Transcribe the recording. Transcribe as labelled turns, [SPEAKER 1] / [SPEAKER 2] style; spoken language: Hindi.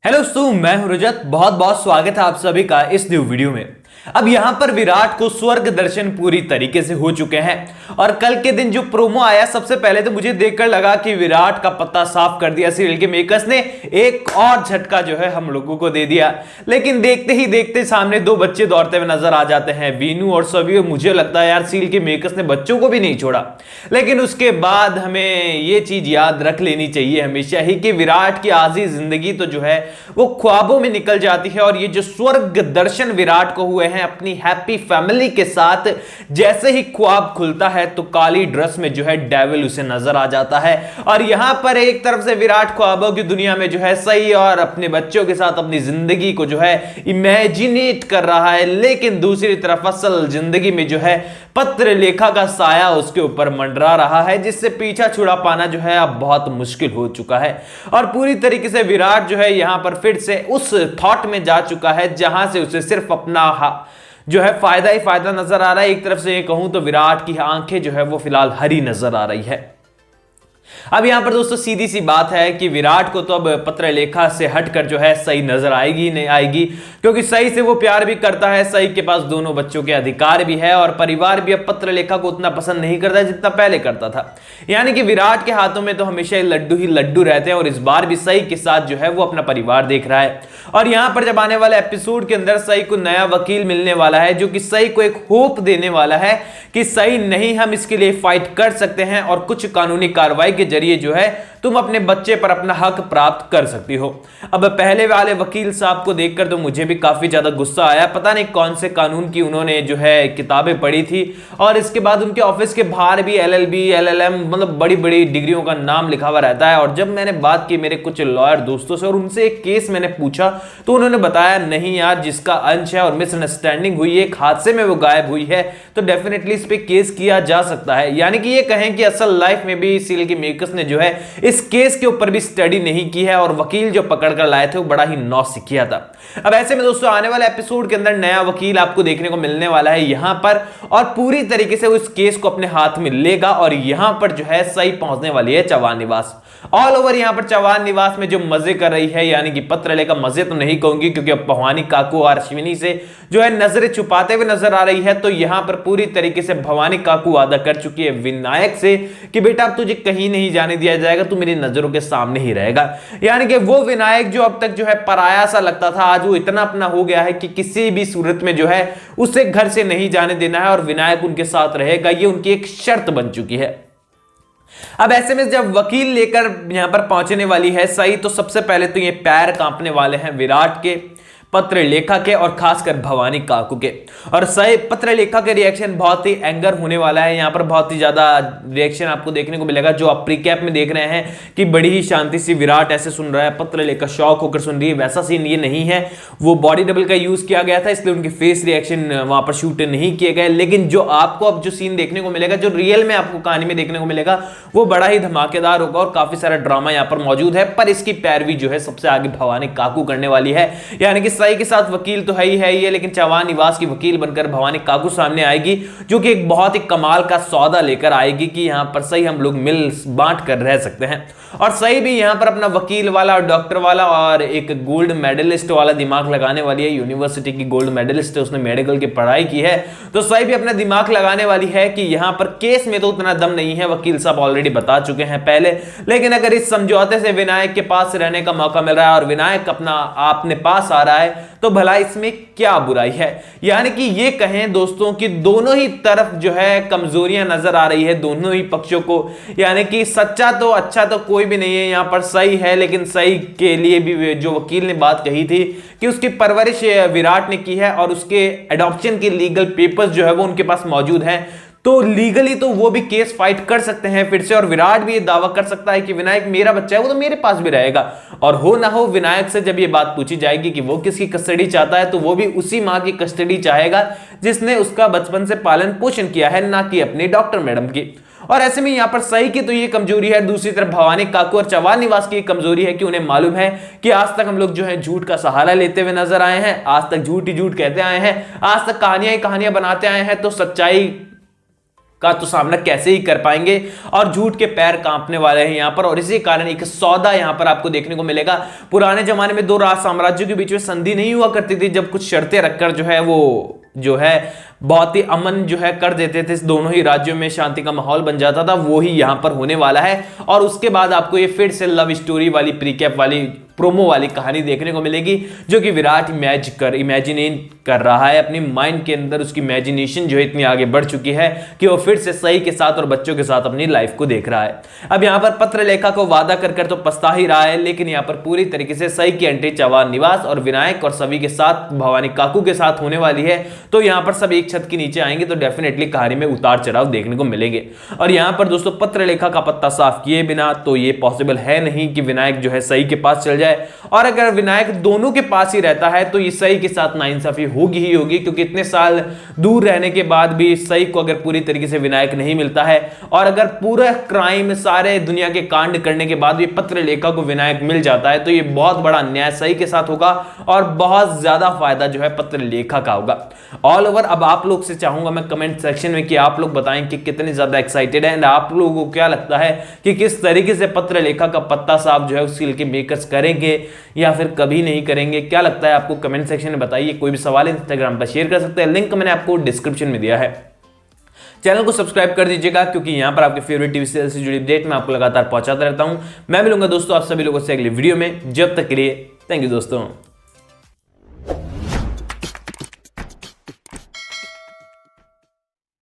[SPEAKER 1] हेलो दोस्तों, मैं हूं रजत। बहुत बहुत स्वागत है आप सभी का इस न्यू वीडियो में। अब यहां पर विराट को स्वर्ग दर्शन पूरी तरीके से हो चुके हैं और कल के दिन जो प्रोमो आया, सबसे पहले तो मुझे देखकर लगा कि विराट का पत्ता साफ कर दिया सीरियल के मेकर्स ने। एक और झटका जो है हम लोगों को दे दिया, लेकिन देखते ही देखते सामने दो बच्चे दौड़ते हुए नजर आ जाते हैं, वीनू और सभी। मुझे लगता है यार सीरियल के मेकर्स ने बच्चों को भी नहीं छोड़ा। लेकिन उसके बाद हमें ये चीज याद रख लेनी चाहिए हमेशा ही कि विराट की आजी जिंदगी तो जो है वो ख्वाबों में निकल जाती है। और ये जो स्वर्ग दर्शन विराट को हुए हैं अपनी हैप्पी फैमिली के साथ, जैसे ही ख्वाब खुलता है तो काली ड्रेस में जो है डेविल उसे नजर आ जाता है। और यहां पर एक तरफ से विराट ख्वाबों की दुनिया में जो है सही और अपने बच्चों के साथ अपनी जिंदगी को जो है इमेजिनेट कर रहा है, लेकिन दूसरी तरफ असल जिंदगी में जो है पत्र लेखा का साया उसके ऊपर मंडरा रहा है, जिससे पीछा छुड़ा पाना जो है अब बहुत मुश्किल हो चुका है। और पूरी तरीके से विराट जो है यहां पर फिर से उस थॉट में जा चुका है जहां से उसे सिर्फ अपना जो है फायदा ही फायदा नजर आ रहा है। एक तरफ से ये कहूं तो विराट की आंखें जो है वो फिलहाल हरी नजर आ रही है। अब यहां पर दोस्तों सीधी सी बात है कि विराट को तो अब पत्रलेखा से हटकर जो है सही नजर आएगी नहीं आएगी, क्योंकि सही से वो प्यार भी करता है, सही के पास दोनों बच्चों के अधिकार भी है और परिवार भी अब पत्रलेखा को उतना पसंद नहीं करता जितना पहले करता था। यानी कि विराट के हाथों में तो हमेशा ही लड्डू रहते हैं और इस बार भी सही के साथ जो है वो अपना परिवार देख रहा है। और यहां पर जब आने वाले एपिसोड के अंदर सही को नया वकील मिलने वाला है जो कि सही को एक होप देने वाला है कि सही नहीं, हम इसके लिए फाइट कर सकते हैं और कुछ कानूनी कार्रवाई के जरिए जो है तुम अपने बच्चे पर अपना हक प्राप्त कर सकती हो। अब पहले वाले वकील साहब को देखकर तो मुझे भी काफी ज्यादा गुस्सा आया। पता नहीं कौन से कानून की उन्होंने जो है किताबें पढ़ी थी और इसके बाद उनके ऑफिस के बाहर भी LLB LLM मतलब बड़ी बड़ी डिग्रियों का नाम लिखा हुआ रहता है। और जब मैंने बात की मेरे कुछ लॉयर दोस्तों से और उनसे एक केस मैंने पूछा तो उन्होंने बताया नहीं यार, जिसका अंश है और मिसअंडरस्टैंडिंग हुई है, एक हादसे में वो गायब हुई है, तो डेफिनेटली इस पे केस किया जा सकता है। यानी कि ये कहें कि असल लाइफ में भी सीरियल के मेकर्स ने जो है इस केस के ऊपर भी स्टडी नहीं की है और वकील जो पकड़ कर लाए थे वो बड़ा ही नौसिखिया था। अब ऐसे में दोस्तों आने वाले एपिसोड के अंदर नया वकील आपको देखने को मिलने वाला है यहां पर, और पूरी तरीके से उस केस को अपने हाथ में लेगा और यहां पर जो है सही पहुंचने वाली है चौहान निवास। ऑल ओवर यहां पर चौहान निवास में जो मजे कर रही है, यानी कि पत्रलेखा मजे तो नहीं कहूंगी क्योंकि अब भवानी काकू और अश्विनी से जो है नजरें छुपाते हुए नजर आ रही है, तो यहां पर पूरी तरीके से भवानी काकू वादा कर चुकी है विनायक से कि बेटा अब तुझे कहीं नहीं जाने दिया जाएगा, तू मेरी नजरों के सामने ही रहेगा। यानी कि वो विनायक जो अब तक जो है पराया सा लगता था, आज वो इतना अपना हो गया है कि किसी भी सूरत में जो है उसे घर से नहीं जाने देना है और विनायक उनके साथ रहेगा, ये उनकी एक शर्त बन चुकी है। अब ऐसे में जब वकील लेकर यहां पर पहुंचने वाली है सही, तो सबसे पहले तो ये पैर कांपने वाले हैं विराट के, पत्रलेखा के और खासकर भवानी काकू के। और सही पत्रलेखा के रिएक्शन बहुत ही एंगर होने वाला है। यहाँ पर बहुत ही ज्यादा रिएक्शन आपको देखने को मिलेगा जो आप प्रीकैप में देख रहे हैं कि बड़ी ही शांति से विराट ऐसे सुन रहा है, पत्रलेखा शॉक होकर सुन रही है, वैसा सीन ये नहीं है। वो बॉडी डबल का यूज किया गया था इसलिए उनके फेस रिएक्शन वहां पर शूट नहीं किए गए। लेकिन जो आपको अब जो सीन देखने को मिलेगा, जो रियल में आपको कहानी में देखने को मिलेगा, वो बड़ा ही धमाकेदार होगा और काफी सारा ड्रामा यहाँ पर मौजूद है। पर इसकी पैरवी जो है सबसे आगे भवानी काकू करने वाली है। यानी कि सही के साथ वकील तो है ही है, लेकिन चौहान निवास की वकील बनकर भवानी काकू सामने आएगी जो कि एक बहुत ही कमाल का सौदा लेकर आएगी कि यहां पर सही हम लोग मिल बांट कर रह सकते हैं। और सही भी यहां पर अपना वकील वाला और डॉक्टर वाला और एक गोल्ड मेडलिस्ट वाला दिमाग लगाने वाली है। यूनिवर्सिटी की गोल्ड मेडलिस्ट है, उसने मेडिकल की पढ़ाई की है, तो सही भी अपना दिमाग लगाने वाली है कि यहां पर केस में तो उतना दम नहीं है, वकील साहब ऑलरेडी बता चुके हैं पहले। लेकिन अगर इस समझौते से विनायक के पास रहने का मौका मिल रहा है और विनायक अपने पास आ रहा है तो भला इसमें क्या बुराई है। यानी कि ये कहें दोस्तों कि दोनों ही तरफ जो है कमजोरियां नजर आ रही है दोनों ही पक्षों को। यानी कि सच्चा तो अच्छा तो कोई भी नहीं है, यहां पर सही है, लेकिन सही के लिए भी जो वकील ने बात कही थी कि उसकी परवरिश विराट ने की है और उसके एडॉप्शन के लीगल पेपर्स जो है वो उनके पास मौजूद है, तो लीगली तो वो भी केस फाइट कर सकते हैं फिर से। और विराट भी ये दावा कर सकता है कि विनायक मेरा बच्चा है, वो तो मेरे पास भी रहेगा। और हो ना हो विनायक से जब ये बात पूछी जाएगी कि वो किसकी कस्टडी चाहता है, तो वो भी उसी मां की कस्टडी चाहेगा जिसने उसका बचपन से पालन पोषण किया है, ना कि अपनी डॉक्टर मैडम की। और ऐसे में यहां पर सही की तो ये कमजोरी है, दूसरी तरफ भवानी काकू और चौहान निवास की कमजोरी है कि उन्हें मालूम है कि आज तक हम लोग जो है झूठ का सहारा लेते हुए नजर आए हैं, आज तक झूठ ही झूठ कहते आए हैं, आज तक कहानियां ही कहानियां बनाते आए हैं, तो सच्चाई का तो सामना कैसे ही कर पाएंगे और झूठ के पैर कांपने वाले हैं यहां पर। और इसी कारण एक सौदा यहां पर आपको देखने को मिलेगा। पुराने जमाने में दो राज साम्राज्यों के बीच में संधि नहीं हुआ करती थी, जब कुछ शर्तें रखकर जो है वो जो है बहुत ही अमन जो है कर देते थे, दोनों ही राज्यों में शांति का माहौल बन जाता था, वो ही यहां पर होने वाला है। और उसके बाद आपको ये फिर से लव स्टोरी वाली प्रीकैप वाली प्रोमो वाली कहानी देखने को मिलेगी, जो कि विराट इमेजिन कर रहा है अपनी माइंड के अंदर। उसकी इमेजिनेशन जो है इतनी आगे बढ़ चुकी है कि वो फिर से सही के साथ और बच्चों के साथ अपनी लाइफ को देख रहा है। अब यहां पर पत्र लेखा को वादा कर तो पछता ही रहा है, लेकिन यहां पर पूरी तरीके से सही की एंट्री चौहान निवास और विनायक और सभी के साथ भवानी काकू के साथ होने वाली है। तो यहां पर सब एक छत के नीचे आएंगे तो डेफिनेटली कहानी में उतार चढ़ाव देखने को मिलेंगे। और यहां पर दोस्तों पत्र लेखा का पत्ता साफ किए बिना तो ये पॉसिबल है नहीं कि विनायक जो है सही के पास चल जाए। और अगर विनायक दोनों के पास ही रहता है तो ये सही के साथ नाइंसाफी होगी ही होगी, क्योंकि इतने साल दूर रहने के बाद भी सही को अगर पूरी तरीके से विनायक नहीं मिलता है, और अगर पूरा क्राइम सारे दुनिया के कांड करने के बाद भी पत्र लेखा को विनायक मिल जाता है, तो ये बहुत बड़ा अन्याय सही के साथ होगा और बहुत ज्यादा फायदा जो है पत्र लेखा का होगा। ऑल ओवर अब आप लोग से चाहूंगा मैं कमेंट सेक्शन में कि आप लोग बताएं कि कितने ज्यादा एक्साइटेड हैं, आप लोगों को क्या लगता है कि किस तरीके से पत्र लेखा का पत्ता साफ जो है उस सील के मेकर्स करेंगे या फिर कभी नहीं करेंगे। क्या लगता है आपको कमेंट सेक्शन में बताइए। कोई भी सवाल इंस्टाग्राम पर शेयर कर सकते हैं, लिंक मैंने आपको डिस्क्रिप्शन में दिया है। चैनल को सब्सक्राइब कर दीजिएगा, क्योंकि यहां पर आपके फेवरेट टीवी सीरियल से जुड़ी अपडेट मैं आपको लगातार पहुंचाता रहता हूं। मैं मिलूंगा दोस्तों आप सभी लोगों से अगली वीडियो में, जब तक के लिए थैंक यू दोस्तों।